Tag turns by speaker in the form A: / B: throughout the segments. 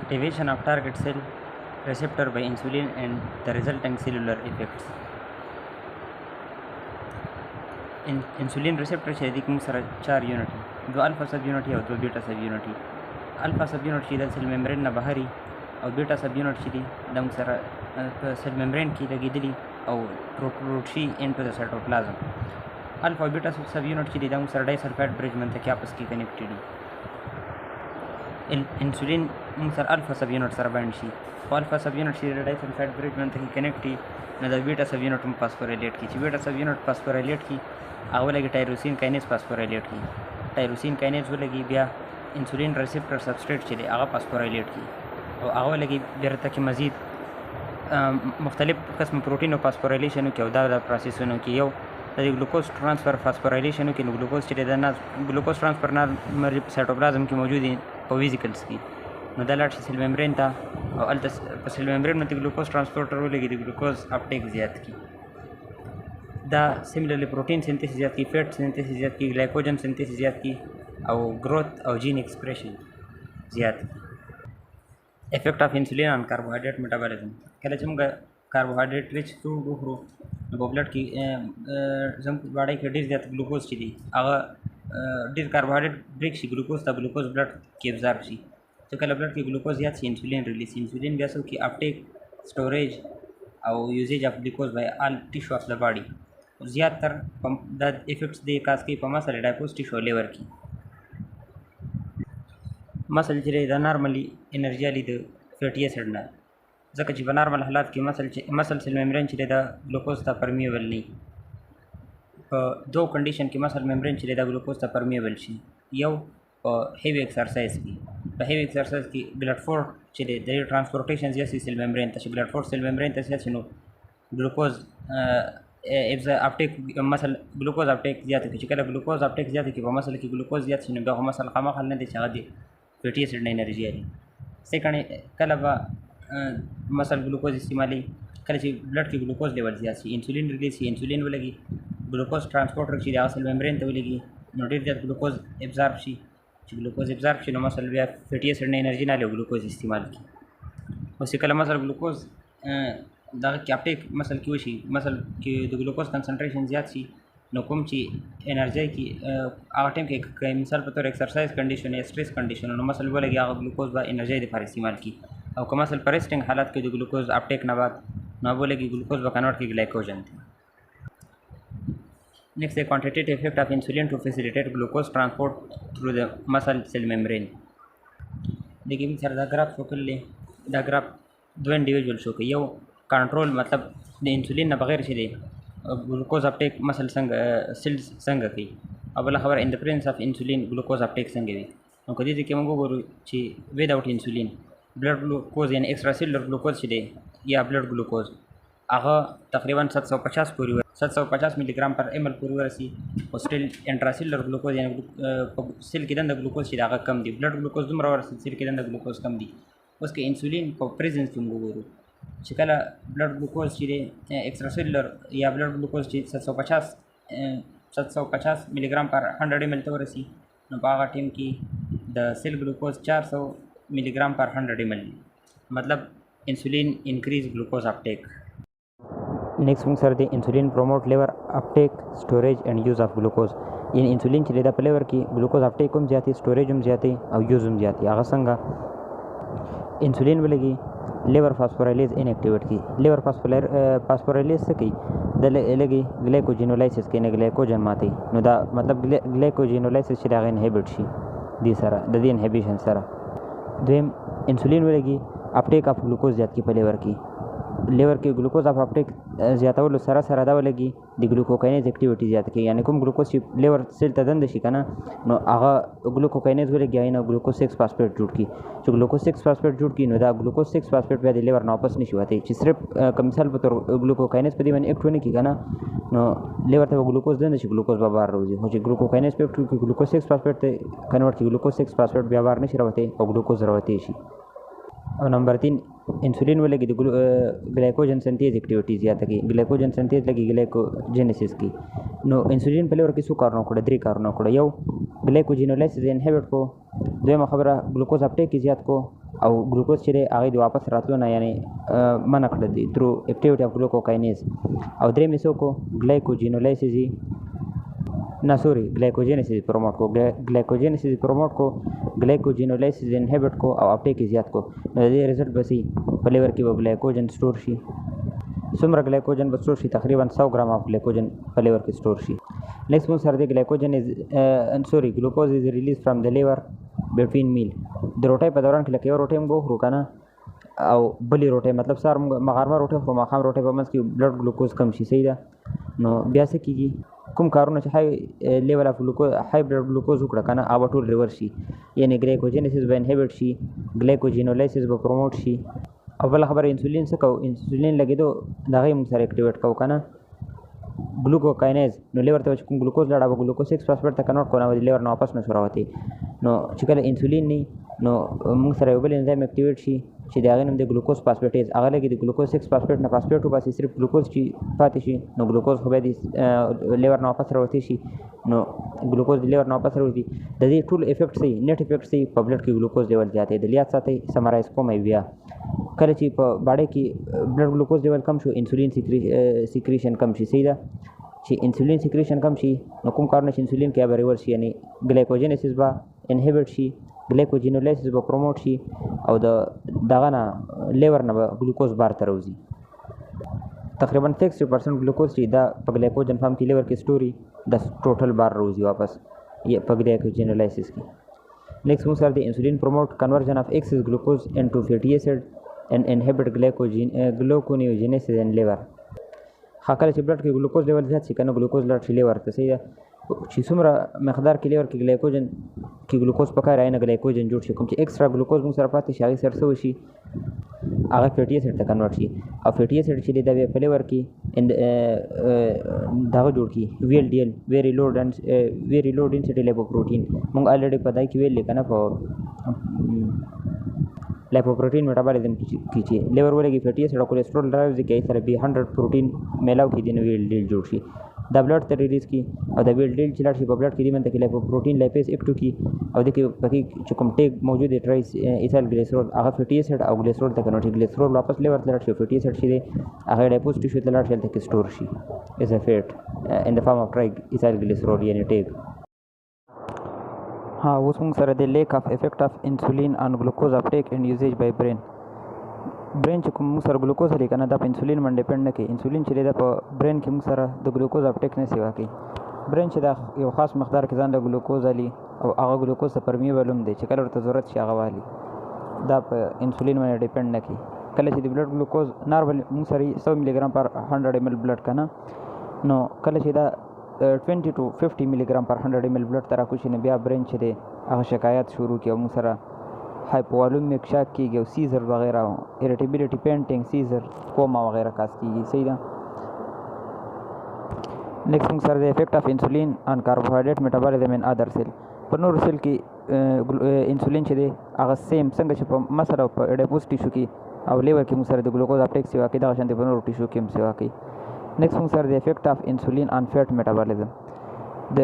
A: Activation of target cell receptor by insulin and the resulting cellular effects. Insulin receptor چې د کوم سره 4 یونټ دو الفا سب یونټ او دو بیټا سب یونټ الفا سب یونټ چې د سل ممبرین نه بهري او بیټا سب یونټ چې دی د موږ سره په سل ممبرین کې لګیدلی او پروټروټ شي انټو د سایټوپلازم الفا او بیټا سب یونټ چې دی د موږ سره ډای سلفایډ برج منطقې آپس کې کنیکټډ دي انسولین موږ سره الفا سب یونټ سره باندې شي او الفا سب یونټ چې ډای سلفایډ برج منطقې کنیکټ دي نو د بیټا سب یونټ هم فاسفوریلیټ کی چې بیټا سب یونټ فاسفوریلیټ کی هغه لګي ټایروسین کاینیز فاسفوریلیټ کی ټایروسین کاینیز ولګي بیا انسولین ریسپټر سبسټریټ چې دی هغه فاسفوریلیټ کی او هغه لګي بیرته کې مزید مختلف قسم پروتین او فاسفوریلیشن کې او دا پروسیسونو کې یو د ګلوکوز ترانسفر فاسفوریلیشن کې نو ګلوکوز چې د ګلوکوز ترانسفر نه سایټوپلازم کې موجود دي په ویزیکلز کې نو دا لاړ شي سیل ممبرین ته او الته په سیل ممبرین باندې ګلوکوز ترانسپورټر ولګي د ګلوکوز اپټیک زیات کی دا سیملرلی پروتین سنتھیسس زیات کی فیٹ سنتھیسس زیات کی گلایکوجن سنتھیسس زیات کی او گروتھ او جین ایکسپریشن زیات کی افیکٹ اف انسولین آن کاربوهایډریټ میټابولیزم کله چې موږ کاربوهایډریټ ریچ فوډ وخورو نو په بلډ کې زموږ باډي کې ډېر زیات ګلوکوز چې دی هغه ډېر کاربوهایډریټ بریک شي ګلوکوز ته ګلوکوز بلډ کې ابزارب شي چې کله بلډ کې ګلوکوز زیات شي انسولین ریلیز انسولین بیا څه کوي اپټیک سټوریج او یوزیج اف ګلوکوز بای آل ټیشو اف د باډي زیات تر دا افیکټس دی کاس کې په مسل ډایپوز ټیشو لیور کې مسل چې دا نارملی انرژي لري د فیټي اسید نه ځکه چې په نارمل حالات کې مسل سیل ممبرین چې دا ګلوکوز ته پرمیبل نه په دو کنډیشن کې مسل ممبرین چې دا ګلوکوز ته پرمیبل شي یو په هیوی ایکسرسایز کې په هیوی ایکسرسایز کې بلډ فورس چې د ټرانسپورټیشن زیات سیل ممبرین ته چې بلډ فورس سیل ممبرین ته زیات شنو ګلوکوز اپټیک مسل ګلوکوز اپټیک زیات کی چې کله ګلوکوز اپټیک زیات کی په مسل کې ګلوکوز زیات شنو بیا مسل خامخا نه دي چې هغه دي فیټي اسید نه انرژي لري سیکنډ کله به مسل ګلوکوز استعمالي کله چې بلډ کې ګلوکوز لیول زیات شي انسولین ریلیز شي انسولین ولګي ګلوکوز ترانسپورټر چې د سیل ممبرین ته ولګي نو ډېر زیات ګلوکوز ابزارب شي چې ګلوکوز ابزارب شي نو مسل بیا فیټي اسید نه انرژي نه لري ګلوکوز استعمال کی اوس کله مسل ګلوکوز دا کې اپټیک مسل کې وشي مسل کې د ګلوکوز کنسنټریشن زیات شي نو کوم چې انرژي کې هغه ټایم کې مثال په تور ایکسرسایز کنډیشن یا سټریس کنډیشن نو مسل ولګي هغه ګلوکوز به انرژي د لپاره استعمال کی او کوم مسل پرسټینګ حالات کې د ګلوکوز اپټیک نه بعد نو ولګي ګلوکوز به کنورټ کی گلایکوجن Next, the quantitative effect of insulin to facilitate glucose transport through the muscle cell membrane. देखिए सर दा graph show कर ले दा ग्राफ दो individual show कर यो कंट्रोल मतलब इंसुलिन न बगैर छे ग्लूकोज अपटेक मसल संग सेल्स संग की अब खबर in the presence of insulin glucose Uptake संग वी नو کدی چې موږ وګورو چې وداوت انسولین بلډ ګلوکوز یعنی ایکسترا سیلولر ګلوکوز چې دی یا بلډ ګلوکوز هغه تقریبا 750 پورې 750 ملي ګرام پر ml پورې ورسي او سټیل انټراسیلولر ګلوکوز یعنی سیل کې د ګلوکوز چې هغه کم دی بلډ ګلوکوز دومره ورسي سیل کې د ګلوکوز کم دی اوس کې انسولین په پریزنس کې موږ وګورو چې کله بلډ ګلوکوز چې ایکسترا سیلولر یا بلډ ګلوکوز چې 750 ملي ګرام پر 100 ml ته ورسي نو په هغه ټیم کې د سیل ګلوکوز 400 ملي ګرام پر 100 ml मतलब insulin increase glucose uptake next موږ سره د انسولین پروموټ لیور اپټیک سټوریج اینڈ یوز اف ګلوکوز یعنی انسولین چې د لیور کې ګلوکوز اپټیک هم زیاتې سټوریج هم زیاتې او یوز هم زیاتې هغه څنګه انسولین ولګي لیور فاسفوریلیز ان ایکټیویټ کی لیور فاسفوریلیز څه کوي د لګي ګلایکوجینولایسس کې نه ګلایکوجن ماتي نو دا مطلب ګلایکوجینولایسس چې دا غن هیبټ شي دي سره د دې انهبیشن سره دویم انسولین ولګي اپټیک اف ګلوکوز زیات کی په لیور کې ګلوکوز اف اپټیک زیاتولو سره سره دا ولګي د ګلوکوکاینیز اکټیویټي زیات کی یعنی کوم ګلوکوز چې لیور سیل ته دند شي کنه نو هغه ګلوکوکاینیز ولګي نه ګلوکوز 6 فاسفیټ جوړ کی چې ګلوکوز 6 فاسفیټ جوړ کی نو دا ګلوکوز 6 فاسفیټ بیا د لیور نه واپس نشي وته چې صرف کوم مثال په تور ګلوکوکاینیز په دې باندې اکټ ونه کی کنه نو لیور ته ګلوکوز دند شي ګلوکوز به بار راوځي خو چې ګلوکوکاینیز په اکټ کی ګلوکوز 6 فاسفیټ ته کنورټ کی ګلوکوز 6 فاسفیټ بیا بار نشي راوته او ګلوکوز راوته شي او نمبر 3 انسولین ولګي د ګلایکوجن سنتیز اکټیویټي زیاته کی ګلایکوجن سنتیز لګي ګلایکوجنیسس کی نو انسولین په لور کې څو کارونه کړو 3 کارونه کړو یو ګلایکوجینولایسس انهبټ کو دویمه خبره ګلوکوز اپټیک زیات کو او ګلوکوز چې دی هغې د واپس راتلو نه یعنې منع کړی دی ترو اکټیویټي اف ګلوکوکاینیز. او درېیم یې څوک و ګلایکوجینولیسیس یې نه سوري ګلایکوجینیسیس پروموټ کو ګلایکوجینیسیس پروموټ کو ګلایکوجینولیسیس انهبټ کو او اپټیک یې زیات کو. نو د دې رزلټ به سي په لیور کې به ګلایکوجن سټور شي. څومره ګلایکوجن به سټور شي؟ تقریبا 100 ګرام اف ګلایکوجن په لیور کې سټور شي. نیکسټ مونږ سره د ګلایکوجن ګلوکوز از ریلیز فرام د لیور بټوین میل. د روټۍ په دوران کې لکه یو روټۍ موږ وخورو که نه او بلې روټۍ مطلب سهار موږ غرمه روټۍ خورو ماښام روټۍ په منځ کې بلډ ګلوکوز کم شي. صحیح ده. نو بیا څه کېږي کوم کارونه چې های لیول اف ګلوکوز های بلډ ګلوکوز وکړه که نه هغه ټول ریورس شي. یعنې ګلایکوجینیسیس به انهبټ شي، ګلایکوجینولیسیس به پروموټ شي. او بله خبره انسولین څه کوو؟ انسولین لګېدو د هغې موږ سره اکټیویټ کوو که نه ګلوکوکاینیز. نو لیور ته چې کوم ګلوکوز لاړه به ګلوکوز 6 فاسفیټ ته کنورټ کړو نو د لیور نه واپس نشو راوتی. نو چې کله انسولین نه نو موږ سره یو بل انزایم اکټیویټ شي چې د هغې نوم دی ګلوکوز فاسفیټیز. هغه لګي د ګلوکوز 6 فاسفیټ نه فاسفیټ وباسي صرف ګلوکوز چې پاتې شي نو ګلوکوز خو بیا د لیور نه واپس راوتی شي. نو ګلوکوز د لیور نه واپس راوځي. د دې ټول افیکټ څه نیټ افیکټ څه په بلډ کې ګلوکوز لیول زیاتېدل. یاد ساتئ سمرایز کوم بیا کله چې په باډۍ کې بلډ ګلوکوز لیول کم شو انسولین سیکریشن کم شي. صحیح ده. چې انسولین سیکریشن کم شي نو کوم کارونه چې انسولین کې به ریورس شي یعنې ګلایکوجینیسیس به انهبټ شي، ګلایکوجینولیسیس به پروموټ شي او د دغه نه لیور نه به ګلوکوز بار ته راوځي. تقریبا 60% ګلوکوز چې دا په ګلایکوجن فارم کې لیور کې سټوري د ټوټل بار راوځي واپس په ګلایکوجینولیسیس کې. نیکسټ موږ سره د انسولین پروموټ کنورژن اف ایکسس ګلوکوز انټو فیټي اسید and inhibit gluconeogenesis in liver. خاکله چې بلډ کې ګلوکوز لیول زیات شي کنه ګلوکوز لاړ شي لیور ته. صحیح ده. چې څومره مقدار کې لیور کې ګلایکوجن کې ګلوکوز پکار راځي نه ګلایکوجن جوړ شي. کوم چې ایکسترا ګلوکوز موږ سره پاتې شي هغې سره څه وشي هغه فیټي اسید ته کنورټ شي. او فیټي اسید چې دی دا بیا په لیور کې دغه جوړ کړي ویل ډي ایل ویری لو ډینسټي لیپوپروټین. موږ الریډي په دای کې ویل که نه په لیپوپروټین میټابولیزم کې چې لیور ولګي فیټي اسید او کولیسټرول راوځي کې سره به 100 پروټین میلاو کې د ویل ډیل جوړ شي دا بلډ ته ریلیز کی او دا ویل ډیل چې لاړ شي په بلډ کې د منته کې لیپوپروټین لایپیز اکټو کی او د کې پکې چې کوم ټیګ موجود دی ټرایس ایثایل ګلیسرول هغه فیټي اسید او ګلیسرول ته کنورټ ګلیسرول واپس لیور ته لاړ شي فیټي اسید شي هغه لیپوز ټیشو ته لاړ شي ته کې سٹور شي از ا فیټ ان د فارم اف ټرای ایثایل ګلیسرول یعنی ټیګ. ها اوس موږ سره د لیک اف افیکټ اف انسولین ان ګلوکوز اپټیک اینڈ یوزیج بای برین. برین چې کوم موږ سره ګلوکوز لري کنه دا په انسولین باندې ډیپند نه کوي. انسولین چې دی په برین کې موږ سره د ګلوکوز اپټیک نه سیوا کوي. برین چې دا یو خاص مقدار کې ځان له ګلوکوز علي او هغه ګلوکوز ته پرمیبل هم دی چې کله ورته ضرورت شي هغه والي دا په انسولین باندې ډیپند نه کوي. کله چې د بلډ ګلوکوز نارمل موږ سره 100 ملي ګرام پر 100 ml بلډ کنه نو کله چې دا 20 to 50 ملي ګرام پر 100 ml بلډ ته راکوشي نو بیا برین چې دی هغه شکایت شروع کړي او موږ سره هایپووالومیک شاک کېږي او سیزر وغیرہ اریټیبلیټي پینټینګ سیزر کوما وغیرہ کاس کېږي. صحیح ده. نیکسټ موږ سره د افیکټ اف انسولین آن کاربوهایډریټ میټابولیزم ان ادر سیل. په نورو سیل کې انسولین چې دی هغه سیم څنګه چې په مسل او په اډیپوز ټیشو کې او لیور کې موږ سره د ګلوکوز اپټیک سیوا کوي دغه شانتې په نورو ټیشو کې هم سیوا کوي. نیکسټ موږ سره د افیکټ اف انسولین آن فیټ میټابولیزم. د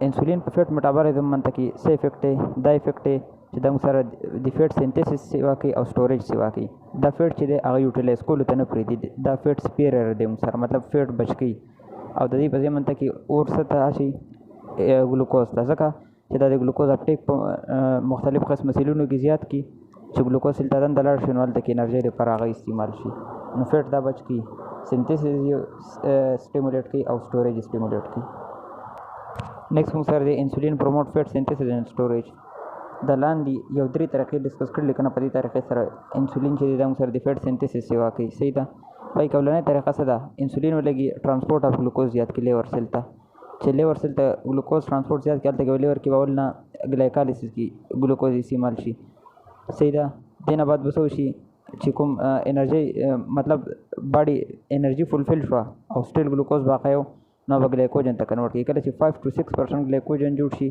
A: انسولین په فیټ میټابولیزم باندې کې څه افیکټ دی؟ دا افیکټ دی چې دا موږ سره د فیټ سینتھیسس سیوا کوي او سټوریج سیوا کوي. دا فیټ چې دی هغه یوټیلایز کولو ته نه پرېږدي. دا فیټ سپیرر دی موږ سره مطلب فیټ بچ کوي او د دې په ځای باندې کې اور څه ته شي ګلوکوز ته ځکه چې دا د ګلوکوز اپټیک په مختلف قسمه سیلونو کې زیات کی چې ګلوکوز سیل ته دننه لاړ شي نو هلته کې انرژي لپاره هغه استعمال شي. نو فیټ دا بچ کوي سینتھیسس سټیمولیټ کوي او سټوریج سټیمولیټ کوي. نیکسټ موږ سره د انسولین پروموټ فیټ سینتھیسس اینڈ سټوریج. د لاندې یو درې طریقې ډسکس کړلې کنه په دې طریقې سره انسولین چې دی دا موږ سره د فیټ سینتھیسس سیوا کوي. صحیح ده. پای کولنۍ طریقه څه ده؟ انسولین ولګي ټرانسپورټ اف ګلوکوز زیات کړي لیور سیل ته چې لیور سیل ته ګلوکوز ټرانسپورټ زیات کړي هلته کې لیور کې به اول نه ګلایکالیسس کې ګلوکوز استعمال شي. صحیح ده. دې نه بعد به څه وشي چې کوم انرژي مطلب باډي انرژي فلفل شوه او سټیل ګلوکوز باقی و نو به ګلایکوجن ته کنورټ کړي. کله چې 5 to 6% ګلایکوجن جوړ شي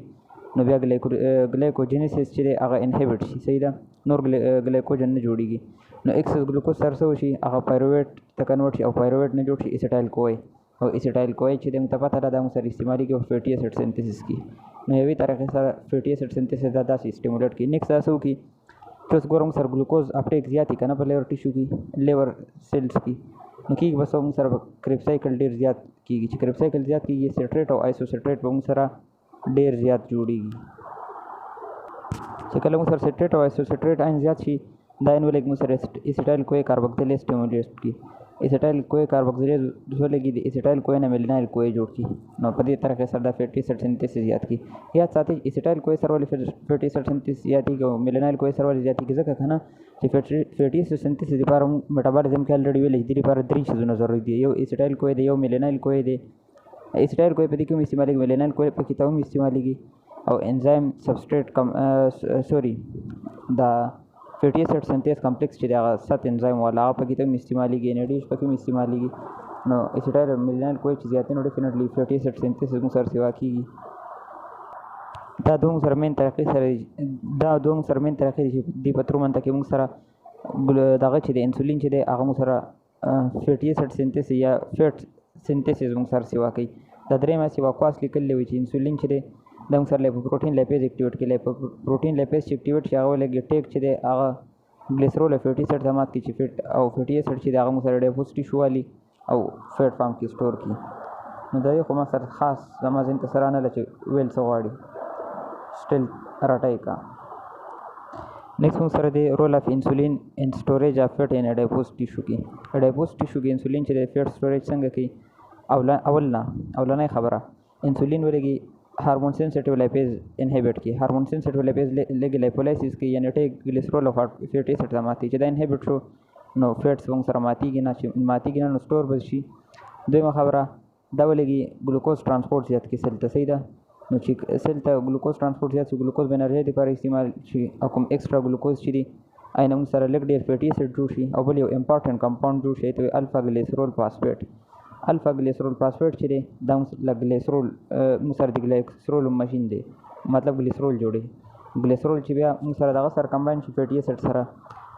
A: نو بیا ګلایکوجینیسیس چې دی هغه انهبټ شي. صحیح ده. نور ګلایکوجن نه جوړیږي نو ایکسس ګلوکوز سره څه وشي هغه پایرویټ ته کنورټ شي او پایرویټ نه جوړ شي ایسیټایل کوای او ایسیټایل کوای چې موږ ته پته ده دا موږ سره استعمالي کې فیټي اسید سینتھیسس کې نو یوې طریقې سره فیټي اسید سینتھیسس دا داسې سټیمولیټ کوي. نیکسټ تاسو کې چې اوس ګوره موږ سره ګلوکوز اپټیک زیات وي که نه په لیور ټیشو کې لیور سیلز کې نو کېږي بس موږ سره کریب سایکل ډېر زیات کېږي چې کریب سایکل زیات کېږي سټریټ او آیسوسټریټ به موږ سره ډېر زیات جوړېږي چې کله موږ سره سټریټ او آیسوسټریټ آین زیات شي دا آین ولګي موږ سره اسیټایل کوی کاربوکسیلیز سټیمولیټ کړي اسیټایل کوی کاربوکسیلیز ولګي د اسیټایل کوی نه میلینایل کوی جوړ کړي نو په دې طریقې سره دا فیټي اسید سنتیسس زیات کړي یاد ساتئ اسیټایل کوی سره ولې فیټي اسید سنتیسس زیاتېږي او میلینایل کوی سره ولې زیاتېږي ځکه که نه چې فیټي اسید سنتیسس لپاره میټابالیزم کې الریډي ویلې دې لپاره 3 شیزونه ضروري دي یو اسیټایل کوی دی یو میلینایل کوی دی اسیټایل کوی په دې کې هم استعمالېږي میلینایل کوی په کې ته هم استعمالېږي او انزایم سبسټریټ دا فیټي اسید سنتیز کمپلیکس چې دی هغه 7 انزایم والا هغه په کې ته هم استعمالېږي انیډیش په کې هم استعمالېږي نو اسیټایل میلینایل کوی چې زیات نو ډیفینیټلی فیټي اسید سنتیز موږ سره سیوا کېږي دا دوه موږ سره مین طریقې چې دې په ترو منځ کې موږ سره دغه چې د انسولین چې دی هغه موږ سره فیټي اسید سنتیز یا فیټ سنتیسس موږ سره سیوا کوي دا درېیمه سیوا کواس لیکلی وي چې انسولین چې دی دا موږ سره لیپوپروټین لیپیز اکټیویټ کوي لیپوپروټین لیپیز چې اکټیویټ شي هغه ولګي ټیک چې دی هغه ګلیسرول او فیټي اسید ته مات کړي چې فیټ او فیټي اسید چې دی هغه موږ سره ډیفوز ټیشو والي او فیټ فارم کې سټور کړي نو دا یو خو ما سره خاص زما ذهن ته سره نه ده چې ویل څه غواړي سټیل رټی کا نیکسٹ موږ سره دی رول اف انسولین ان سټوریج اف فیټ ان اډیپوز ټیشو کې اډیپوز ټیشو کې انسولین چې دی فیټ سټوریج څنګه کوي اولنۍ خبره انسولین ولګي هارمون سنسټیو لیپیز انهبیټ کی هارمون سنسټیو لیپیز لګي لیپولایسس کی یعنی ټیک ګلیسرول او فیټي اسید ماتي چې دا انهبیټ شو نو فیټس موږ سره ماتيږي نه نو سٹور به شي دویمه خبره دا ولګي ګلوکوز ترانسپورت زیات کی سیل ته صحیح ده نو چې سیل ته ګلوکوز ترانسپورت زیات شي ګلوکوز به انرژي لپاره استعمال شي او کوم ایکسترا ګلوکوز شي دی اینه موږ سره لګ ډیر فیټي اسید جوړ شي او بل یو امپورټنت کمپاوند جوړ شي ته الفا ګلیسرول فاسفیټ الفا ګلیسرول فاسفیټ چې دی دا ګلیسرول موږ سره د ګلیسرول ماشین دی مطلب ګلیسرول جوړي ګلیسرول چې بیا موږ سره دغه سره کمباین شي فیټي اسید سره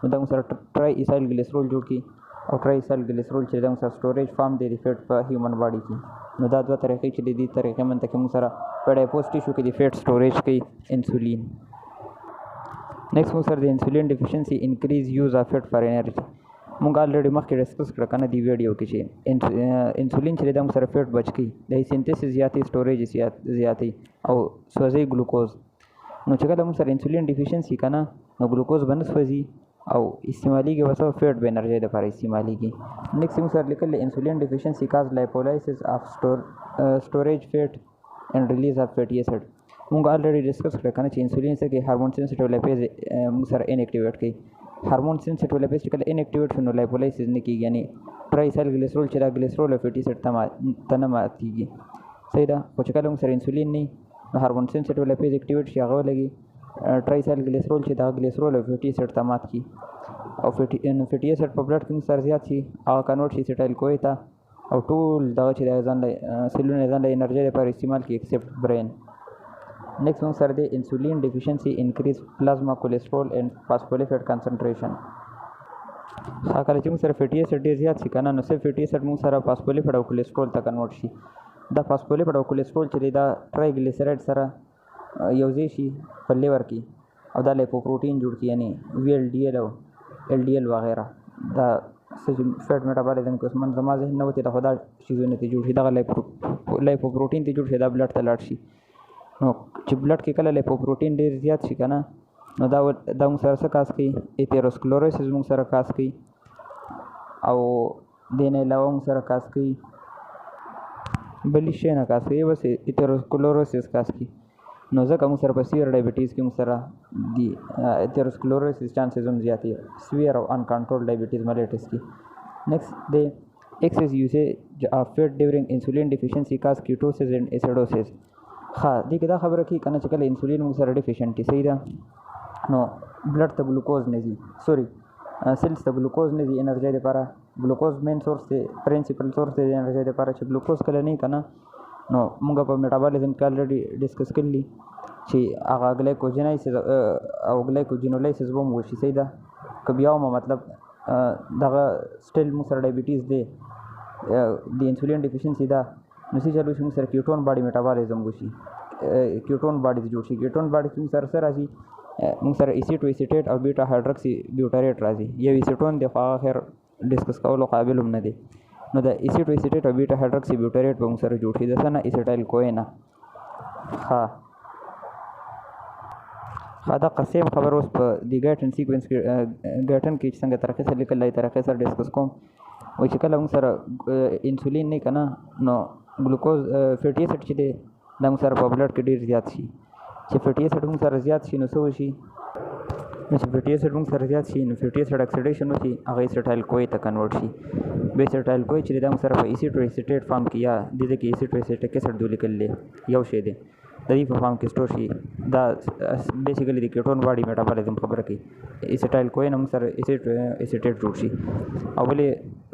A: نو دا موږ سره ټرای ایسایل ګلیسرول جوړ کی او ټرای ایسایل ګلیسرول چې دا موږ سره سټوریج فارم دی د فیټ په هیومن باډي کې نو دا دوه طریقې چې د دې طریقې منځ کې موږ سره په ډایپوز ټیشو کې د فیټ سټوریج کوي انسولین نیکسٹ موږ سره د انسولین ډیفیشنسي انکریز یوز اف فیټ فار انرژي مونږ الریډي مخکې ډسکس کړه کنه دی ویډیو کې چې انسولین چې د موږ سره فیټ بچ کی د سنتیسس زیاتې سټوریج زیاتې او سوځي ګلوکوز نو چې کله موږ سره انسولین ډیفیشنسي کنه نو ګلوکوز باندې سوځي او استعمالېږي وسو فیټ به انرژي د لپاره استعمالېږي نیکسٹ موږ سره لیکل انسولین ډیفیشنسي کاز لایپولایسس اف سټوریج فیټ اینڈ ریلیز اف فیټي اسید مونږ الریډي ډسکس کړه کنه چې انسولین څه کې هارمون سنسټیو لیپیز موږ سره ان اکټیویټ کوي هارمون سنسټیو لیپیز چې کله ان اکټیویټ شي نو لایپولایسس نه کېږي یعنی ټرایسایل ګلیسرول چې دا ګلیسرول او فیټي اسید ته نه ماتېږي صحیح ده خو چې کله موږ سره انسولین نه نو هارمون سنسټیو لیپیز اکټیویټ شي هغه ولګي ټرایسایل ګلیسرول چې دا ګلیسرول او فیټي اسید ته مات کړي او فیټي اسید په بلډ کې موږ سره زیات شي هغه کنورټ شي اسیټایل کوی ته او ټول دغه چې د ځان سیلونه ځان د انرژي لپاره استعمال کړي ایکسپټ برین نیکسٹ موږ سره د انسولین ډیفیشنسي انکریز پلازما کولیسټرول اینڈ فاسفولیپید کنسنټریشن کله چې موږ سره فیټي اسید ډېر زیات شي کنه نو صرف فیټي اسید موږ سره فاسفولیپید او کولیسټرول ته کنورټ شي دا فاسفولیپید او کولیسټرول چې دا ټرایګلیسرایډ سره یوځای شي په لیور کې او دا لیپوپروټین جوړ کړي یعنی وی ایل ډي ایل او ایل ډي ایل وغیرہ دا فیټ میټابالیزم کې من زما ذهن نه وتی دا خدا شیزونه ته جوړ شي دا لیپوپروټین ته جوړ شي دا بلډ ته لاړ شي نو چې بلډ کې کله لیپوپروټین ډېر زیات شي کنه نو دا موږ سره څه کاز کوي ایتیروسکلوروسس موږ سره کاز کوي او دې نه علاوه موږ سره کاز کوي بلې شی نه کاز کوي بس ایتیروسکلوروسس کاز کوي نو ځکه موږ سره په سیویر ډایبټیز کې موږ سره د ایتیروسکلوروسس چانسز هم زیات دي سیویر او انکنټرول ډایبټیز ملیټس کې نیکسٹ د excess usage of fat during insulin deficiency cause ketosis and acidosis دې کې دا خبره کوي کنه چې کله انسولین موږ سره ډیفیشنټ صحیح ده نو بلډ ته ګلوکوز نه ځي سیلز ته ګلوکوز نه ځي انرژي لپاره ګلوکوز مین سورس دی پرنسپل سورس دی انرژي لپاره چې ګلوکوز کله نه کنه نو موږ په میټابالیزم کې الریډي ډسکس کړلی چې هغه ګلایکوجنایسس او ګلایکوجینولایسس به موږ شي صحیح ده که بیا مطلب دغه سټیل موږ سره ډایبټیز دی د انسولین ډیفیشنسي ده نو څه چلو سره کیټون باډي میټابالیزم وشي کیټون باډي جوړ شي کیټون باډي سره سره راځي
B: موږ سره ایسیټ و ایسیټیټ او بیټا هایدروکسي بیوټریټ راځي. یو ایسیټون دی خو هغه خیر ډسکس کولو قابل هم نه دی. نو د ایسیټ و ایسیټیټ او بیټا هایدروکسي بیوټریټ به موږ سره جوړ شي د څه نه؟ ایسیټایل کوین نه. دا قسم خبر اوس په د ګایټن سیکوینس کې ګایټن کې څنګه طریقې سره لیکل لای طریقې سره ډسکس کوم. وایي چې کله موږ سره انسولین نه کنه نو ګلوکوز فیټي اسید چې دی دا موږ سره په بلډ کې ډیر زیات شي. چې فیټي اسید موږ سره زیات شي نو څه وشي؟ نو چې فیټي اسید موږ سره زیات شي نو فیټي اسید اکسیډیشن وشي هغه ایسیټایل کوی ته کنورټ شي. به ایسیټایل کوی چې دا موږ سره په ایسیټ او ایسیټیټ فارم کې یا د دې کې ایسیټ او ایسیټیک اسید دوه لیکل دی یو شی دی د دې په فارم کې سٹور شي. دا بیسیکلی د کیټون باډي میټابولیزم خبره کوي. ایسیټایل کوین موږ سره ایسیټ ایسیټیټ جوړ شي او بلې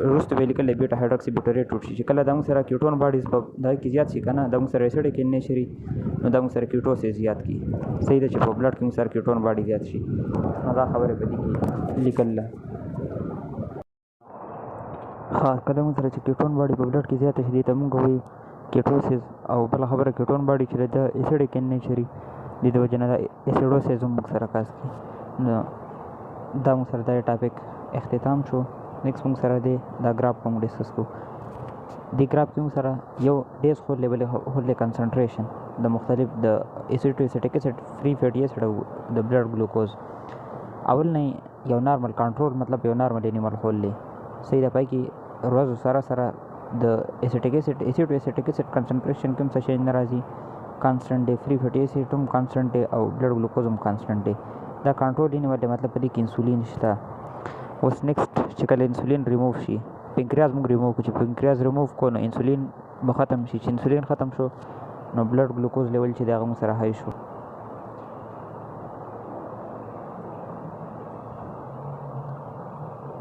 B: وروسته به لیکل بیټا هایدروکسي بیوټریټ جوړ شي. چې کله دا موږ سره کیټون باډیز په دا کې زیات شي کنه دا موږ سره ایسیډ کې نه شي نو دا موږ سره کیټوسیس زیات کی. صحیح ده چې په بلډ کې موږ سره کیټون باډي زیات شي نو دا خبره به دي کې لیکل کله موږ سره چې کیټون باډي په بلډ کې زیات شي ته موږ وایي کیټوسیس او بل خبره کیټون باډي چې د ایسیډ کې نه شي د دې وجه نه د ایسیډوسیس موږ سره کاس کی. نو دا موږ سره دا ټاپک اختتام شو. نیکسٹ موږ سره دا گراف کوم ډسکس کو. دی گراف کې موږ سره یو ډیس خو لیول هولې کنسنټریشن د مختلف د ایسیډ ټو ایسیټیک اسید فری فیټي اسید او د بلډ ګلوکوز اول نه یو نارمل کنټرول مطلب یو نارمل انیمل هولې صحیح ده. پای کې روز سره سره د ایسیټیک اسید ایسیډ ټو ایسیټیک اسید کنسنټریشن کوم څه شي ناراضي کانسټنټ دی فری فیټي اسید هم کانسټنټ دی او بلډ ګلوکوز هم کانسټنټ دی. دا کنټرول انیمل مطلب په دې کې انسولین شته. اوس نیکسٹ چې کله انسولین ریموو شي پنکریاز موږ ریموو کړو چې پنکریاز ریموو کو نو انسولین به ختم شي. چې انسولین ختم شو نو بلډ ګلوکوز لیول چې دی هغه موږ سره های شو.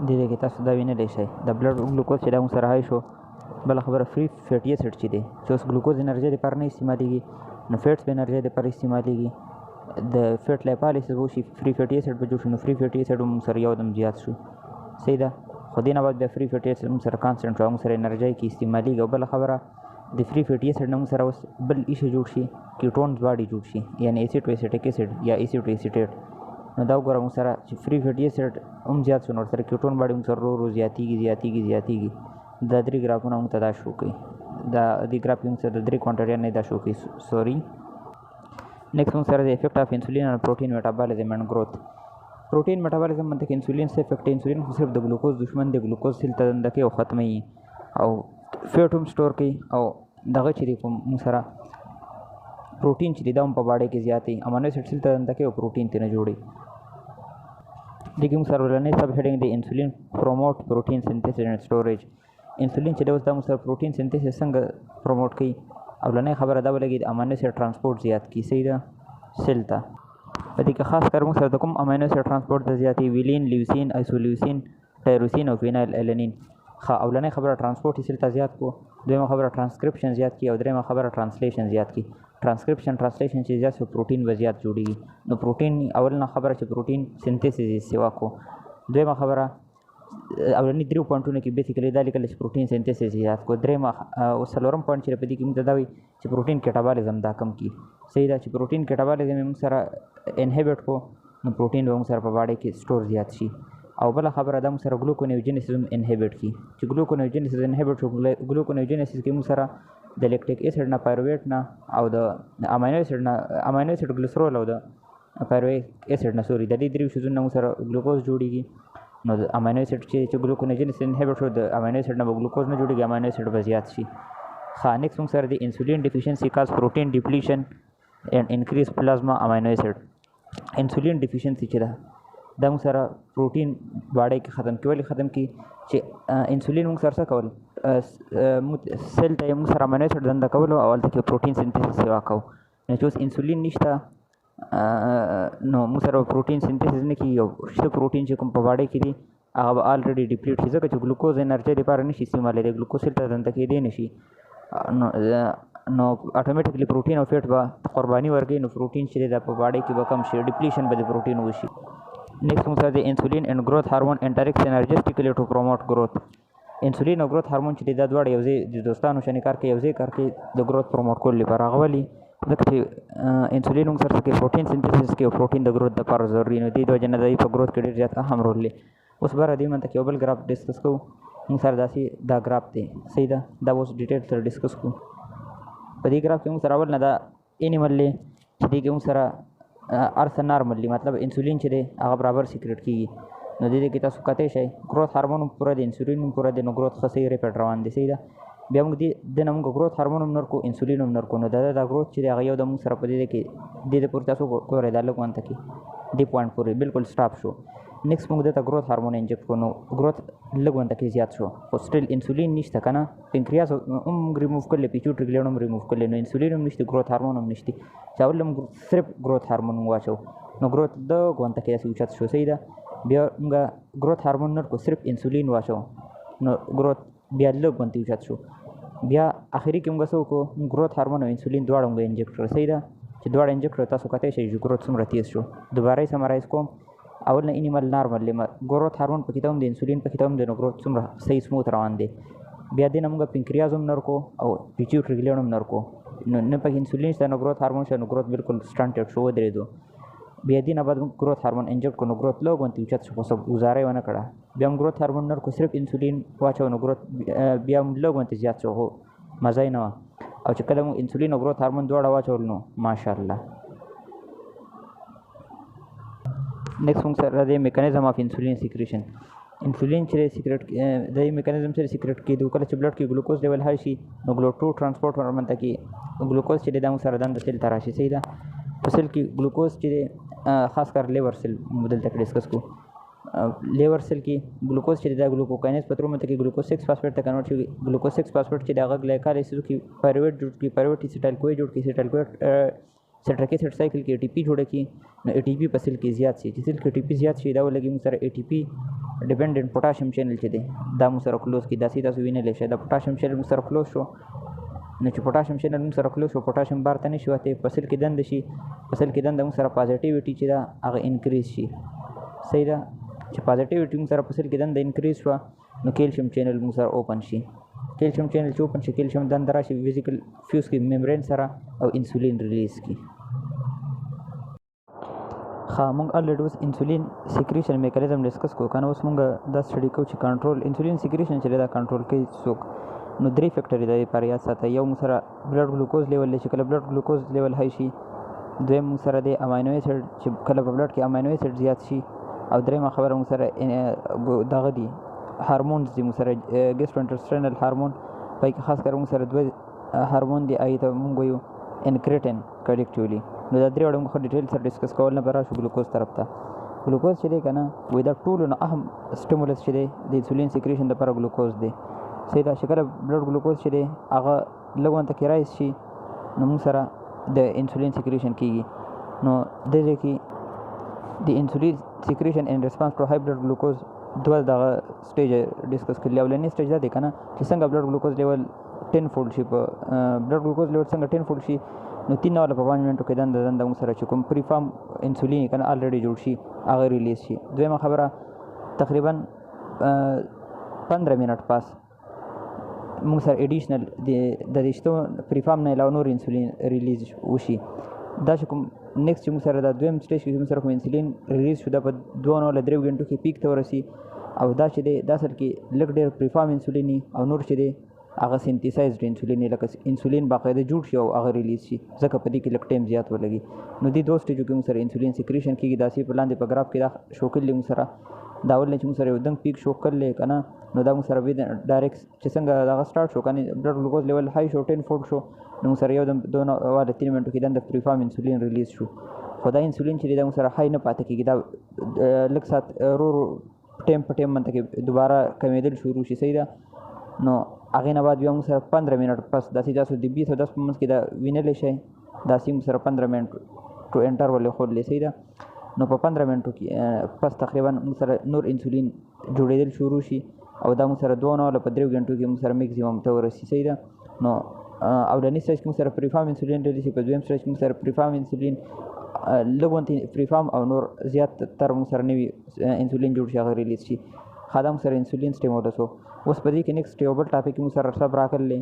B: دې کې تاسو دا وینئ شئ د بلډ ګلوکوز چې دا موږ سره های شو. بله خبره فری فیټي اسید چې دی چې اوس ګلوکوز انرژي لپاره نه استعمالیږي نو فیټس به انرژي لپاره استعمالیږي. د فیټ لایپالیسیس وشي فری فیټي اسید به جوړ شي نو فری فیټي اسید موږ سره یو دم زیات شو. صحیح ده. خو دې نه بعد بیا فری فیټي اسید موږ سره کانسټنټ شو موږ سره انرژي کې استعمالیږي. او بله خبره د فری فیټي اسید نه موږ سره اوس بل ایشي جوړ شي کیټونز باډي جوړ شي یعنی ایسیډ او ایسیټیک اسید یا ایسیډ او ایسیټیټ. نو دا وګوره موږ سره چې فری فیټي اسید هم زیات شو نو سره کیټون باډي موږ سره ورو زیاتیږي. دا درې ګرافونه موږ ته دا شو کوي. دا د ګراف موږ سره د درې کوانټیټ نه دا شو کوي سوري. نیکسٹ موږ سره د افیکټ اف انسولین ان پروټین میټابولیزم اینڈ گروث. پروټین میټابولیزم باندې کې انسولین څه افیکټ انسولین خو صرف د ګلوکوز دشمن دی. ګلوکوز سیل ته دنده کوي او ختموي او فیټ هم سٹور کوي او دغه چې دی موږ سره پروټین چې دی دا هم په باډي کې زیات دی. امینو اسید سیل ته دنده کوي او پروټین ته نه جوړي. دغه موږ سره ولنې سب هډینګ دی انسولین پروموټ پروټین سینتھیسس اینڈ سٹوریج. انسولین چې دا موږ سره پروټین سینتھیسس څنګه پروموټ کوي او لنې خبره دا ولګي د امینو اسید ترانسپورت زیات کی. صحیح ده. سیل ته په دې کې خاص کار موږ سره د کوم امینو اسید ترانسپورت د زیاتې ویلین لیوسین آیسولیوسین ټایروسین او فینایل الانین. اولنې خبره ترانسپورت سیل ته زیات کو. دویمه خبره ترانسکرپشن زیات کی او دریمه خبره ترانسلیشن زیات کی. ترانسکرپشن چې زیات شو پروټین به زیات جوړیږي. نو پروټین اولنه خبره چې پروټین سینتھیسس سیوا کو. دویمه خبره اولنی درو پوینټونه کې بیسیکلی دا لیکل چې پروټین سینتھیسس زیات کو. دریمه او څلورم پوینټ چې په دې کې موږ دا وایي چې پروټین کیټابولیزم دا کم کی. صحیح ده چې پروټین کیټابولیزم موږ سره انهبیټ کو نو پروټین به موږ سره په باډي کې سٹور زیات شي. او بله خبره دا موږ سره ګلوکونیوجینیسس انهبیټ کی. چې ګلوکونیوجینیسس انهبیټ شو ګلوکونیوجینیسس کې موږ سره د لیکټیک اسید نه پایرویټ نه او د امینو اسید ګلیسرول او د پایرویک اسید نه سوري د دې درې شیزونو موږ سره ګلوکوز جوړیږي. نو د امینو اسید چې ګلوکونیوجینیسس انهبیټ شو د امینو اسید نه به ګلوکوز نه جوړیږي امینو اسید به زیات شي. نیکسٹ موږ سره د انسولین ډیفیشنسي کاز پروټین ډیپلیشن اینڈ انکریز پلازما امینو اسید. انسولین ډیفیشنسي چې ده دا موږ سره پروټین باډي کې ختم کول چې انسولین موږ سره څه کول سیل ته موږ سره امینو اسید دنده کول او هلته کې پروټین سینتھیسس سیوا کوو. نو چې اوس انسولین نشته نو موږ سره پروټین سینتھیسس نه کیږي او شته پروټین چې کوم په باډي کې دي هغه به الریډي ډیپلیټ شي ځکه چې ګلوکوز انرژي لپاره نشي استعمالېدی. ګلوکوز سیل ته دنده کېدی نشي نو اټومیټیکلی پروټین او فیټ به قرباني ورکوي. نو پروټین چې دی دا په باډي کې به کم شي ډیپلیشن به د پروټین وشي. نیکسٹ موږ سره د انسولین اینډ گروث هارمون انټریکس انرجیسټیکلی ټو پروموټ گروث. انسولین او گروث هارمون چې دی دا دواړه یو ځای د دوستانو شنې کار کوي یو ځای کار کوي د گروث پروموټ کولو لپاره. هغه ولې ځکه چې انسولین موږ سره کې پروټین سنتھیسس کې او پروټین د گروث لپاره ضروري نو دې د وجې نه د په گروث کې ډېر زیات اهم رول لري. اوس بره دې منته کې یو بل ګراف ډسکس کوو. موږ سره داسې دا ګراف دی صحیح ده. دا اوس ډیټیل سره ډسکس کوو. په دې ګراف کې موږ سره اول نه دا انیمل دی چې دې کې موږ سره ارث نارمل دی مطلب انسولین چې دی هغه برابر سیکریټ کېږي. نو دې کې تاسو کتلی شئ گروث هارمون هم پوره دی انسولین هم پوره دی نو گروث ښه صحیح ریپیډ روان دی صحیح ده. بیا موږ دې نه موږ گروث هارمون هم نورکو انسولین هم نورکو نو دا گروث چې دی هغه یو د موږ سره په دې کې دې پورې تاسو ګورئ دا لږ وانته کې دې پوینټ پورې بالکل سټاپ شو. نیکسټ موږ دته گروث هارمون انجکټ کړو نو گروث لږ وانته کې زیات شو خو سټیل انسولین نشته که نه. پنکریاس هم ریموف کړلی پیچوټري ګلینډ هم ریموف کړلی نو انسولین هم نشته گروث هارمون هم نشته چې اول موږ صرف گروث هارمون واچو نو گروث لږ وانته کې داسې اوچت شو صحیح ده. بیا موږ گروث هارمون نورکو صرف انسولین واچو نو گروث بیا لږ وانته اوچت شو. بیا اخري کې موږ څه وکړو گروث هارمون او انسولین دواړه موږ انجکټ کړل صحیح ده. چې دواړه انجکټ کړل تاسو کتلی شئ چې گروث څومره تیز شو. دوباره یې سمرایز کوم. اول نه انیمل نارمل دی گروث هارمون پکې ته هم دی انسولین پکې ته هم دی نو گروث څومره صحیح سموث روان دی. بیا دې نه موږ پنکریاز هم نورکو او پیچوټري ګلینډ هم نورکو نو نه پکې انسولین شته نو گروث هارمون شته نو گروث بالکل سټنټډ شو ودرېدو. بیا دې نه بعد موږ گروث هارمون انجکټ کړو نو گروث لږ غونتې اوچت شو خو څه ګزاره یې ونه کړه. بیا موږ گروث هارمون نورکو صرف انسولین واچو نو گروث بیا هم لږ غونتې زیات شو خو مزه یې نه وه. او چې کله موږ انسولین او گروث هارمون دواړه واچول نو ماشاءالله. نیکسټ موږ سره دی میکانیزم اف انسولین سیکریشن. انسولین چې سیکریټ د میکانیزم سره سیکریټ کېدو کله چې بلډ کې ګلوکوز لیول های شي نو ګلوټو ټرانسپورټ ورمنته کې ګلوکوز چې دا موږ سره دنده سیل ته راشي صحیح ده. په سیل کې ګلوکوز چې خاص کر لیور سیل دلته ډسکس کو. لیور سیل کې ګلوکوز چې دا ګلوکوکاینز په تور منته کې ګلوکوز 6 فاسفیټ ته کنورټ شي. ګلوکوز 6 فاسفیټ چې دا ګلایکالیسیس کې پیرویټ جوړ کی پیرویټ ایسیټایل کوی جوړ کی ایسیټایل کوی سټریک ایسډ سایکل کې ATP جوړ کی نو ATP په سیل کې زیات شي. چې سیل کې ATP زیات شي دا ولګي موږ سره ATP ډیپندنٹ پوټاشیم چینل چې دی دا موږ سره کلوز کی دا سیده وینل شي دا پوټاشیم چینل موږ سره کلوز شو نو چې پوټاشیم چینل موږ سره کلوز شو پوټاشیم بار ته نشي وته په سیل کې دند شي په سیل کې دند موږ سره پازیټیویټي چې دا هغه انکریز شي صحیح ده. چې پازیټیویټي موږ سره په سیل کې دند انکریز شو نو کیلشیم چینل موږ سره اوپن شي. کیلشیم چینل چې اوپن شي کیلشیم دند راشي فزیکل فیوز کې ممبرین سره او انسولین ریلیز کی. ها مونږ الریډي اوس انسولین سیکریشن میکانیزم ډسکس کو کنه. اوس مونږ دا سټډي کوو چې کنټرول انسولین سیکریشن چې دا کنټرول کوي څوک نو درې فیکټر دی په یاد ساته. یو موږ سره بلډ ګلوکوز لیول چې کله بلډ ګلوکوز لیول های شي. دویم موږ سره د امینو ایسډ چې کله په بلډ کې امینو ایسډ زیات شي. او دریمه خبره موږ سره دغه دي هارمونز دي موږ سره ګیسټروانټرسټرینل هارمون پای کې خاص کر موږ سره دوه هارمون دی آی ته موږ یو انکریټن کلیکټیولی نو دا درې وړو موږ ډیټیل سره ډسکس کول نه برا شو ګلوکوز طرف ته. ګلوکوز چې دی کنه وې دا ټولو نه اهم سټیمولس چې دی د انسولین سیکریشن لپاره ګلوکوز دی صحیح دا. شکل بلډ ګلوکوز چې دی هغه لګون ته کې رایز شي نو موږ سره د انسولین سیکریشن کیږي. نو دغه کې د انسولین سیکریشن ان ریسپانس ټو های بلډ ګلوکوز دوه دغه سټیج ډسکس کړل. اولنی سټیج دا دی کنه چې څنګه بلډ ګلوکوز لیول 10 فولډ شي په بلډ ګلوکوز لیول څنګه 10 فولډ شي نو 3 نواله په 5 منټو کې دند موږ سره چې کوم پری فارم انسولین کنه الریډي جوړ شي هغه ریلیز شي. دویمه خبره تقریبا 15 منټ پاس موږ سره ایډیشنل د دشتو پری فارم نه علاوه نور انسولین ریلیز وشي. دا چې کوم نیکسټ چې موږ سره دا دویم سټیج کې موږ سره کوم انسولین ریلیز شو دا په 2 نه ل 3 غنټو کې پیک ته ورسي. او دا چې دی دا سر کې لږ ډېر پری فارم انسولین او نور چې دی هغه سینتیسایزډ انسولین لکه انسولین باقاعده جوړ شي او هغه ریلیز شي ځکه په دې کې لږ ټایم زیات ولګي. نو دې دوه سټیجو کې موږ سره انسولین سیکریشن کېږي. داسې په لاندې په ګراف کې دا شو کړل موږ سره دا ول چې موږ سره یو دنګ پیک شو کړل کنه نو دا موږ سره ډایرکټ چې څنګه دا سٹارټ شو کنه بلډ ګلوکوز لیول های شو 10 فولډ شو نو موږ سره یو د 2 واله 3 منټو کې د پری فارم انسولین ریلیز شو. خدای انسولین چې دا موږ سره های نه پاتې کېږي دا لږ سات رو ټایم په ټایم منته کې دوباره کمیدل شروع شي صحیح ده. نو هغې نه بعد بیا موږ سره 15 منټ پس داسې تاسو د 20 او 10 په منځ کې دا وینلی شئ داسې موږ سره 15 منټ ټو انټرول یې ښودلی صحیح ده. نو په 15 منټو کې پس تقریبا موږ سره نور انسولین جوړېدل شروع شي او دا موږ سره 2 نه په 3 غنټو کې موږ سره میکزیمم ته ورسي صحیح ده. نو اولنی سټیج کې موږ سره پری فارم انسولین ریلیز شي. په دویم سټیج کې موږ سره پری فارم انسولین لږ غونتې پری فارم او نور زیات تر موږ سره نوي انسولین جوړ شي هغه ریلیز شي. ښه دا موږ سره انسولین سټیمولس و. اوس په دې کې نیکسټ یو بل ټاپک موږ سره سب راکړلی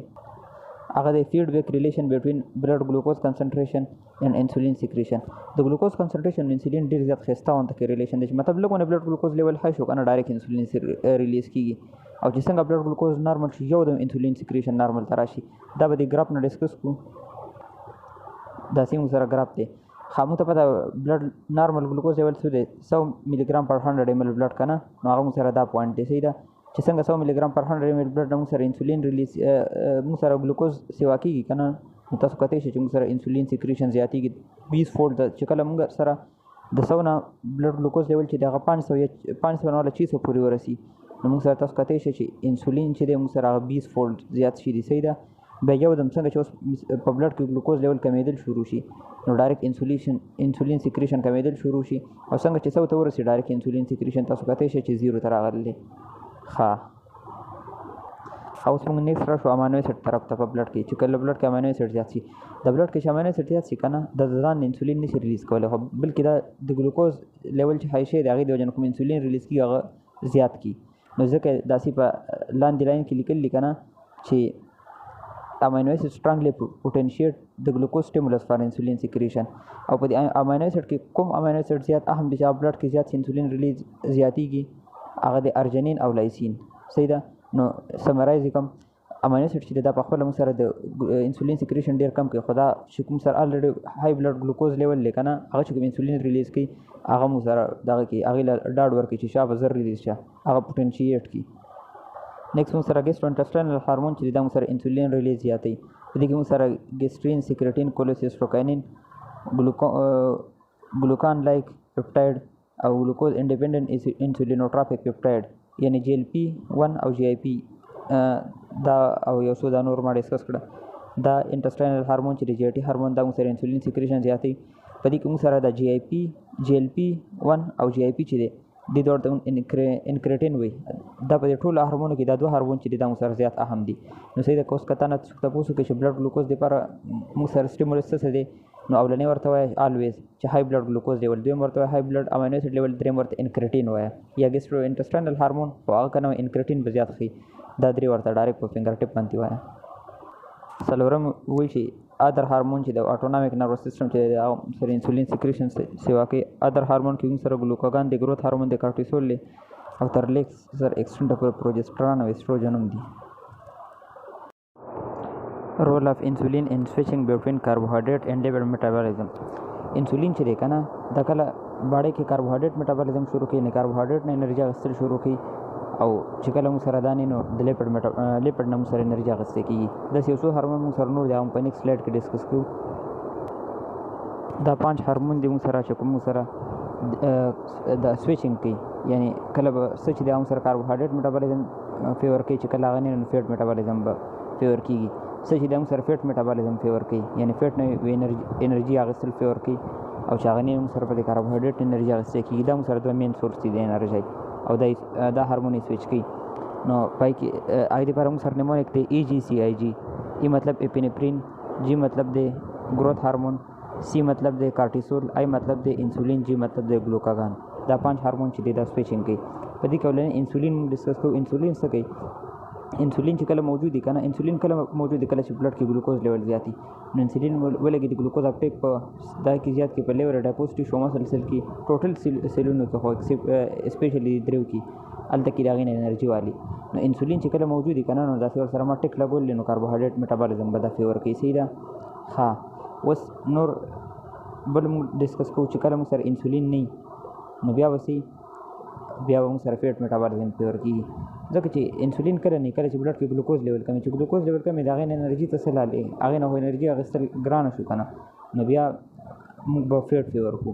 B: هغه د فیډبیک ریلیشن بټوین بلډ ګلوکوز کنسنټریشن اینڈ انسولین سیکریشن د ګلوکوز کنسنټریشن انسولین ډیر زیات خسته اون ته ریلیشن دی مطلب لګونه بلډ ګلوکوز لیول های شو کنه ډایرکټ انسولین ریلیز کیږي او چې څنګه بلډ ګلوکوز نارمل شي یو د انسولین سیکریشن نارمل تراشي دا به د ګراف نه ډیسکس کو دا سیم سره ګراف دی خامو ته پته بلډ نارمل ګلوکوز لیول څه دی 100 ملي ګرام پر 100 ml بلډ کنه نو هغه سره دا پوینټ دی صحیح ده چې څنګه 100 ملي ګرام پر 100 ml بلډ موږ سره انسولین ریلیز موږ سره ګلوکوز سیوا کیږي کنه نو تاسو کته شي چې موږ سره انسولین سیکریشن زیاتیږي 20 فولډ چې کله موږ سره د 100 نه بلډ ګلوکوز لیول چې دغه 500 نه ولا 600 پورې ورسي نو موږ سره تاسو کته شي چې انسولین چې د موږ سره 20 فولډ زیات شي دی صحیح ده بیا یو دم څنګه چې اوس په بلډ کې ګلوکوز لیول کمیدل شروع شي نو ډایرکټ انسولین سیکریشن کمیدل شروع شي او څنګه چې 100 ته ورسي ډایرکټ انسولین سیکریشن تاسو کته شي چې 0 ته راغلی ها اوس موږ نیکسټ راشو امینو اسید طرف ته په بلډ کې چې کله بلډ کې امینو اسید زیات شي د بلډ کې چې امینو اسید زیات شي کنه د ځان انسولین نشي ریلیز کولای خو بلکې د ګلوکوز لیول چې های شي د هغې د وجه نه کوم انسولین ریلیز کیږي هغه زیات کی نو ځکه داسې په لاندې لاین کې لیکل کنه چې امینو اسید strongly potentiate the glucose stimulus for insulin secretion او په دې امینو اسید کې کوم امینو اسید زیات اهم دي چې بلډ کې زیات انسولین ریلیز زیاتیږي هغه د ارجنین او لایسین صحیح ده نو سمرایز کوم امینو اسید چې دا په خپل موږ سره د انسولین سیکریشن ډیر کم کوي خدا چې کوم سره الریډي های بلډ ګلوکوز لیول لیکنه هغه چې کوم انسولین ریلیز کوي هغه موږ سره دغه کې هغه ډاډ ورکړي چې شابه زر ریلیز شه هغه پوتنشیټ کی نیکسټ موږ سره ګیسټرونټسټاینل هارمون چې دا موږ سره انسولین ریلیز زیاتوي په دې کې موږ سره ګیسټرین سیکریټین کولوسیسټروکاینین ګلوکان لایک پپټاید او ګلوکوز انډیپندنت انسولینوټراپیک پپټاید یعنی جی ال پی 1 او جی آی پی دا او یو څو دا نور ما ډسکس کړه دا انټسټاینل هارمون چې د جی آی ټي هارمون دا موږ سره انسولین سیکریشن زیاتوي په دې کې موږ سره د جی ال پی 1 او جی آی پی چې دی د دوه ته انکریټین وي دا په ټولو هارمونو کې دا دوه هارمون چې دا موږ سره زیات اهم دي نو صحیح د کوس کته نه تاسو کې چې بلډ ګلوکوز لپاره موږ سره سټیمولس څه دی نو اولنې ورته وای الویز چې های بلډ ګلوکوز لیول دویم ورته وای های بلډ امینو اسید لیول دریم ورته انکریټین وای یا ګیسټرو انټسټاینل هارمون او هغه کنه انکریټین به زیات خي دا درې ورته ډایرکټ په فنگر ټپ باندې وای سلورم وای چې ادر هارمون چې د اټونومیک نروس سیستم چې سره انسولین سیکریشن سیوا کوي ادر هارمون کې سره ګلوکاګان د ګروث هارمون د کورټیسول او تر لیکس سره ایکسټنډ پر پروجسترون او ایستروجن هم دي رول اف انسولین ان سویچینګ بټوین کاربوهایډریټ اینڈ لیپټ میټابولیزم انسولین چې دی کنه دا کله باډي کې کاربوهایډریټ میټابولیزم شروع کوي نه کاربوهایډریټ نه انرژي غسل شروع کوي او چې کله موږ سره دانې نو د لیپټ نه موږ سره انرژي اخیستل کېږي داسې یو څو هارمون موږ سره نور دي هغه په نیکسټ سلایډ کې ډسکس کوو دا 5 هارمون دي موږ سره چې کوم موږ سره د سویچینګ کوي یعنی کله به څه چې د موږ سره کاربوهایډریټ میټابولیزم فیور کوي چې کله هغه نه فیټ میټابولیزم به فیور کېږي څه چې د موږ سره فیټ میټابولیزم فیور کوي یعنی فیټ نه انرژي اخیستل فیور کوي او چې هغه نه موږ سره په کاربوهایډریټ انرژي اخیستل کېږي دا موږ سره دوه مین سورس دي د انرژي او دا هارمون سویچ کوي نو پای کې آی دی پر موږ سره نیمونیک دی ای جی سی آی جی ای مطلب اپینفرین جی مطلب دی ګروث هارمون سی مطلب دی کارټیسول آی مطلب دی انسولین جی مطلب دی ګلوکاګان دا 5 هارمون چې دی دا سویچینګ کوي په دې کې ولنه انسولین ډسکس کوو انسولین څه کوي انسولین چې کله موجود دي کنه انسولین کله موجود دي کله چې بلډ کې ګلوکوز لیول زیاتی نو انسولین ولګي د ګلوکوز اپټیک په دا کې زیات کې په لیور ډاپوزټیو شوما سلسل کې ټوټل سیلونو کې خو اسپیشلی درو کې الته کې داغې انرژي والی نو انسولین چې کله موجود دي کنه نو دا سره ما ټیک لګول نو کاربوهایډریټ میټابولیزم به دا فیور کوي صحیح ده ها اوس نور بل موږ ډسکس کوو چې کله موږ سره انسولین نه نو بیا موږ سره فیټ میټابولیزم فیور کیږي ځکه چې انسولین کله نه کله چې بلډ کې ګلوکوز لیول کمی چې ګلوکوز لیول کمی دا غي انرژي ته سلاله هغه نه انرژي اغستل ګران شو کنه نو بیا موږ به فیټ فیور کو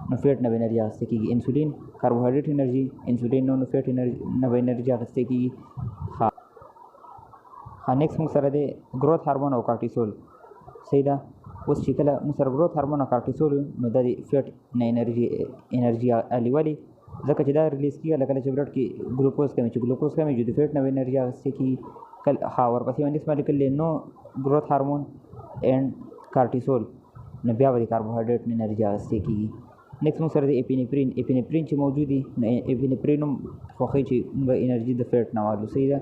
B: نو فیټ نه انرژي اغسته کیږي انسولین کاربوهایډریټ انرژي انسولین نو فیټ انرژي نه انرژي اغسته کیږي ها نیکسټ موږ سره د ګروث هارمون او کارټیسول صحیح ده اوس چې کله موږ سره ګروث هارمون او کارټیسول نو د فیټ نه انرژي الیوالي ځکه چې دا ریلیز کیږي لکه چې بلډ کې ګلوکوز کمی چې ګلوکوز کمی جو د فیټ نه انرژي اخیستل کیږي کله ها ورپسې باندې اسمه لیکل نو ګروث هارمون اینڈ کارټیسول نو بیا به کاربوهایډریټ نه انرژي اخیستل کیږي نیکسټ موږ سره د اپینفرین چې موجود دي نو اپینفرین هم خوښوي چې موږ انرژي د فیټ نه والو صحیح ده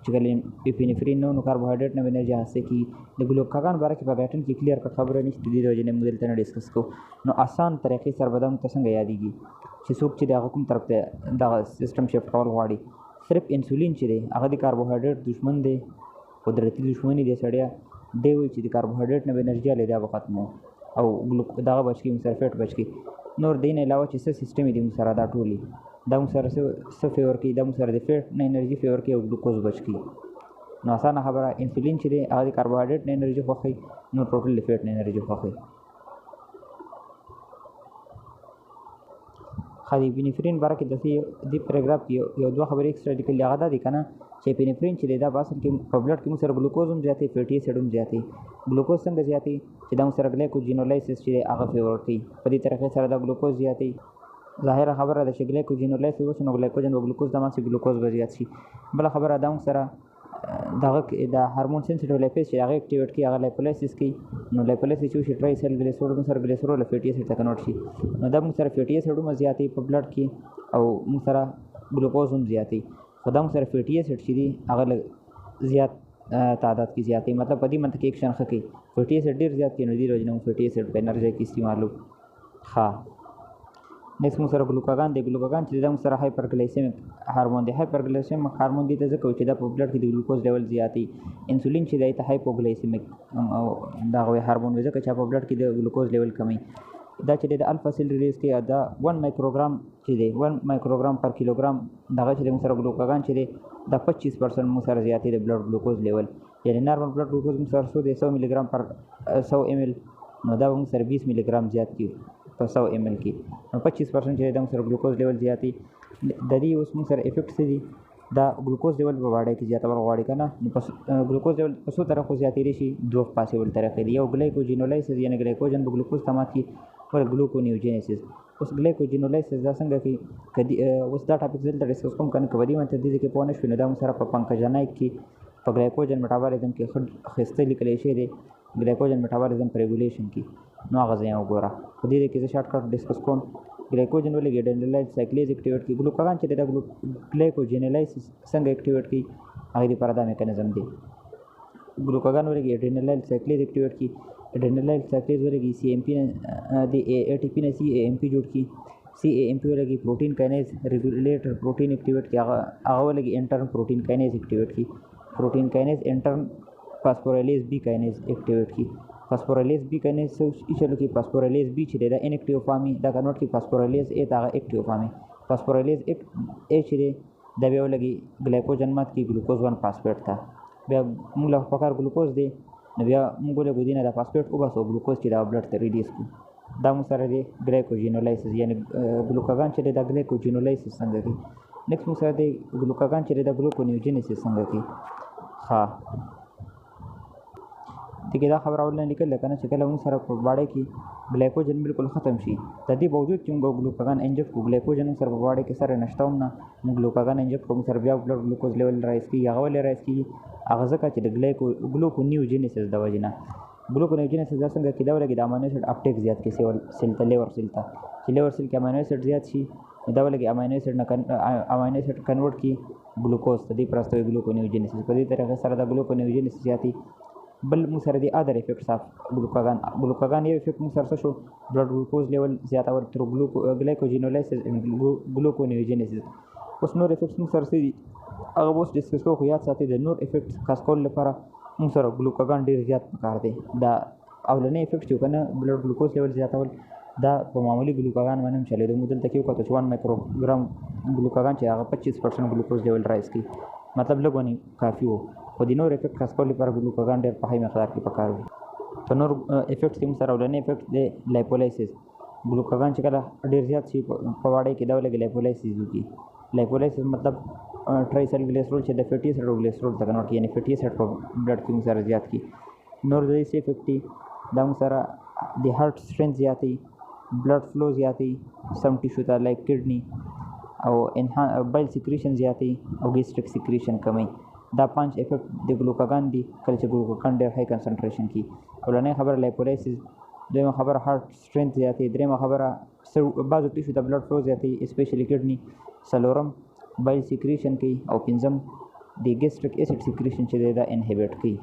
B: چې کله اپینفرین نو کاربوهایډریټ نه انرژي حاصل کی د ګلوکاګان باره کې په پیټرن کې کلیر کټ خبره نشته دي د وجې نه موږ دلته نه ډسکس کوو نو آسان طریقې سره به دا موږ ته څنګه یادېږي چې څوک چې د هغه کوم طرف ته دغه سیسټم شفټ کول غواړي صرف انسولین چې دی هغه د کاربوهایډریټ دشمن دی قدرتي دشمني دی سړیا دی وایي چې د کاربوهایډریټ نه به انرژي هلې دا به ختمو او دغه بچ کړي موږ سره فیټ بچ کړي نور دې نه علاوه چې څه سیسټم دي موږ سره دا ټولې دا موږ سره څه فیور کوي دا موږ سره د فیټ نه انرژي فیور کوي او ګلوکوز بچ کړي نو اسانه خبره انسولین چې دی هغه د کاربوهایډریټ نه انرژي خوښوي نو ټوټل د فیټ نه انرژي خوښوي ښه د اپینفرین باره کې داسې دې پیراګراف کې یو دوه خبرې ایکسټرا لیکلي هغه دا دي که نه چې اپینفرین چې دی دا په اصل کې په بلډ کې موږ سره ګلوکوز هم زیاتوي فیټي اسید هم زیاتوي ګلوکوز څنګه زیاتوي چې دا موږ سره ګلیکوجینولایسس چې دی هغه فیور کوي په دې طریقې سره دا ګلوکوز زیاتوي ظاهره خبره ده چې ګلیکوجینولایسس وشي نو ګلیکوجن او ګلوکوز د ماسې ګلوکوز به زیات شي بله خبره دا موږ سره دغه د هارمون سنسیټیو لیپیز چې هغه اکټیویټ کړي هغه لایپولیسس کوي نو لایپولیسس چې وشي ټرای سیل ګلیسرول موږ سره ګلیسرول فیټي اسید ته کنورټ شي نو دا موږ سره فیټي اسید هم زیاتوي په بلډ کې او موږ سره ګلوکوز هم زیاتوي خو دا موږ سره فیټي اسید چې دي هغه زیات تعداد کې زیاتوي مطلب په دې منطق کې اکشن ښه کوي فیټي اسید ډېر زیات کړي نو دې وجې نه موږ فیټي اسید په انرژي کې استعمالو ښه نیکسټ موږ سره ګلوکاګان دی ګلوکاګان چې دا موږ سره هایپرګلیسیمیک هارمون دی هایپرګلیسیمیک هارمون دی ته ځکه چې دا په بلډ کې د ګلوکوز لیول زیاتوي انسولین چې دی ته هایپوګلیسیمیک دغه هارمون وي ځکه چې په بلډ کې د ګلوکوز لیول کمی دا چې د الفا سیل ریلیز کوي دا 1 مایکروګرام چې دی 1 مایکروګرام پر کیلوګرام دغه چې موږ سره ګلوکاګان چې دی دا 25% موږ سره زیاتوي د بلډ ګلوکوز لیول یعنې نارمل بلډ ګلوکوز موږ سره 100 ملي ګرام پر 100 ایم ایل نو دا موږ سره 20 ملي ګرام زیات کړي په 100 ایم ایل کې نو 25% چې د موږ سره ګلوکوز لیول زیاتوي د دې اوس موږ سره افیکټ څه دي دا ګلوکوز لیول په باډۍ کې زیاتول غواړي که نه نو ګلوکوز لیول په څو طریقو زیاتېدی شي دوه پاسیبل طریقې دي یو ګلیکوجینولایسس یعنې ګلیکوجن په ګلوکوز ته مات کړي بل ګلوکونیوجینیسس اوس ګلیکوجینولایسس دا څنګه کوي اوس دا ټاپک زه دلته ډسکس کوم که نه که په دې منطق دې کې پوه نه شوي نو دا موږ سره په پنکجنایک کې په ګلیکوجن میټابالیزم کې ښه ښایسته لیکلی شوی دی ګلیکوجن میټابالیزم په ریګولیشن کې نو هغه ځای وګوره په دې کې زه شارټ کټ ډسکس کوم ګلیکوجن ولې ګډنلایز سایکلیز اکټیویټ کوي ګلوکاګان چې دا ګلیکوجینلایسس څنګه اکټیویټ کوي هغه لپاره دا میکانیزم دی ګلوکاګان ولې ګډنلایز سایکلیز اکټیویټ کوي ګډنلایز سایکلیز ولې سی ایم پی د اے ټی پی نه سی اے ایم پی جوړ کی سی اے ایم پی ولې پروټین کاینیز ریګولیټر پروټین اکټیویټ کی هغه ولې انټرن پروټین کاینیز اکټیویټ کی پروټین کاینیز انټرن فاسفوریلیز بی کاینیز اکټیویټ کی فاسفوریلیز بی کاینیز څه چلو کې فاسفوریلیز بی چې دا انیکټیو فارمي دا کنورټ کی فاسفوریلیز اے دا اکټیو فارمي فاسفوریلیز اے چې دا بیا ولګي ګلایکوجن مات کی ګلوکوز 1 فاسفیټ تا بیا موږ له فقر ګلوکوز دی نو بیا موږ له ګودینه د فاسفیټ او بس ګلوکوز چې دا بلډ ته ریلیز کو دا موږ سره دی ګلایکوجینولایسس یعنی ګلوکاګان چې دا ګلایکوجینولایسس څنګه کوي نیکسټ موږ سره دی ګلوکاګان چې دا ګلوکونیوجینیسس څنګه کوي ها دغه دا خبر اول نه لیکل کنه چې کله موږ سره په باډۍ کې ګلایکوجن بالکل ختم شي د دې باوجود چې موږ ګلوکاګان انجکټ کو ګلایکوجن سره په باډۍ کې سره نشته هم نه موږ ګلوکاګان انجکټ کوم سره بیا بلډ ګلوکوز لیول رایز کی هغه ولې رایز کی هغه ځکه چې د ګلوکونیوجینیسس د وجې نه ګلوکونیوجینیسس دا څنګه کېدا ولګي د امینو اسید اپټیک زیات کې سیل ته لیور سیل ته چې لیور سیل کې امینو اسید زیات شي دا ولګي امینو اسید نه امینو اسید کنورټ کی ګلوکوز ته دې پرسته ګلوکونیوجینیسس په دې طریقې سره د ګلوکونیوجینیسس زیاتی بل موږ سره د ادر افیکټس اف ګلوکاګان یو افیکټ موږ سره شو بلډ ګلوکوز لیول زیاتول تر ګلایکوجینولایسس ګلوکونیوجینیسس اوس نور افیکټس موږ سره دي هغه اوس ډسکس کوو خو یاد ساتئ د نور افیکټس خاص کول لپاره موږ سره ګلوکاګان ډېر زیات پکار دی دا اولنی افیکټ چې کنه بلډ ګلوکوز لیول زیاتول دا په معمولی ګلوکاګان باندې هم چلېدو موږ دلته کې وکړو چې 1 مایکروګرام ګلوکاګان چې هغه 25% ګلوکوز لیول رایز کړي مطلب لږ ونی کافي وو خو د نور افیکټ خاص کول لپاره ګلوکاګان ډېر په های مقدار کې پکار وي په نور افیکټ کې موږ سره اولنی افیکټ دی لایپولایسس ګلوکاګان چې کله ډېر زیات شي په واډۍ کې دا ولګي لایپولایسس وکړي لایپولایسس مطلب ټرای سیل ګلیسرول چې د فیټي اسید او ګلیسرول ته کنورټ یعنی فیټي اسید په بلډ کې موږ سره زیات کی نور د دې افیکټ دی دا موږ سره د هارت سټرینث زیاتي بلډ فلو زیاتي سم ټیشو ته لایک کډنی او بایل سیکریشن زیاتي او ګیسټریک سیکریشن کمی دا 5 افیکټ د ګلوکاګان دي کله چې ګلوکاګان ډېر های کنسنټریشن کی اولنۍ خبره لایپولایسس دویمه خبره هارت سټرینث زیاتي دریمه خبره بعضو ټیشو ته بلډ فلو زیاتي اسپیشلی کډنی څلورم بایل سیکریشن کوي او پنځم د ګیسټریک اسید سیکریشن چې دی دا انهبیټ کوي.